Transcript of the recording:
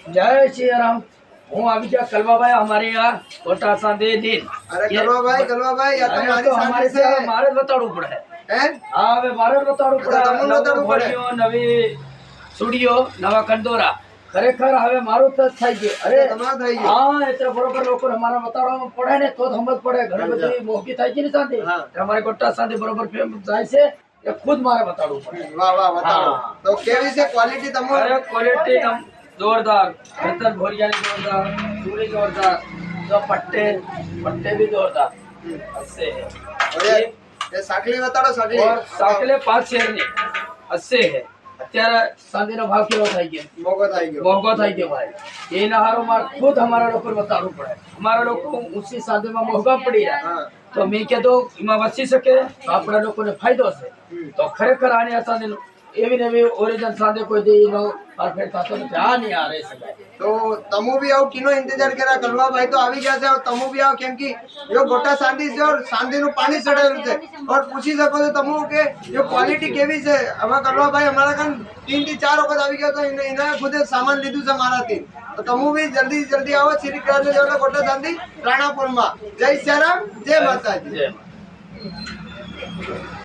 जय श्री राम। હું આવી ગયા કલવાભાઈ અમારે આ કોટા સાંધે દિન। અરે કલવાભાઈ આ તો મારી અમારે સાથે છે છે મારે જ બતાડવું પડે હે હા હવે મારે જ બતાડવું પડે તમને બતાડવું પડે નવી નવી સુડીઓ નવા કંદોરા ખરેખર હવે મારું તો થઈ ગયું અરે તમારું થઈ ગયું હા એટલે બરોબર લોકો અમારે બતાડવા પડે ને તો સમજ પડે ઘણી બધી મોંઘી થાય છે ને સાંધે અમારે કોટા સાંધે બરોબર ફેમસ જાય છે એ ખુદ મારે બતાડવું પડે વાહ વાહ બતાવો તો કેવી છે ક્વોલિટી તમારી अरे क्वालिटी जोरदार बर्तन भोरियानी जोरदार चूड़ी जोरदार तो पट्टे भी जोरदार अस्से है અરે એ સાકલી બતાડો સાકલી और साकले 5 शेर ની अस्से है અત્યારે ચાંદીનો ભાવ કેવો થઈ ગયો મોંઘો થઈ ગયો ભાઈ એના હારો માર ખુદ અમારા લોકો બતાવવું પડે અમારા લોકો ઊંચી ચાંદીમાં મોંઘા પડી રહ્યા તો મેં કીધું એમાં વસી શકે તો આપણા લોકોને ફાયદો છે તો ખરેખર આની આ ચાંદીનું એવી ને એવી ઓરિજિનલ ચાંદી કોઈ દી એનો પરફેક્ટ થતો નથી આ નહીં આ રહી શકાય તો તમુ भी आओ किनो इंतजार करा कलवा भाई तो આવી ગયા છે તમુ भी आओ કેમ કે યો ગોટા ચાંદી છે और ચાંદી નું પાણી ચડાવેલું છે और પૂછી શકો છો તમુ કે યો ક્વોલિટી કેવી છે હવે કલવા ભાઈ અમારા કાન 3 થી 4 વખત આવી ગયા તો એને ખુદે સામાન લીધું છે મારાથી તો તમુ भी જલ્દી આવો શ્રી કૃષ્ણ જેવડા ગોટા ચાંદી રાણાપુર માં જય શ્રી રામ જય માતાજી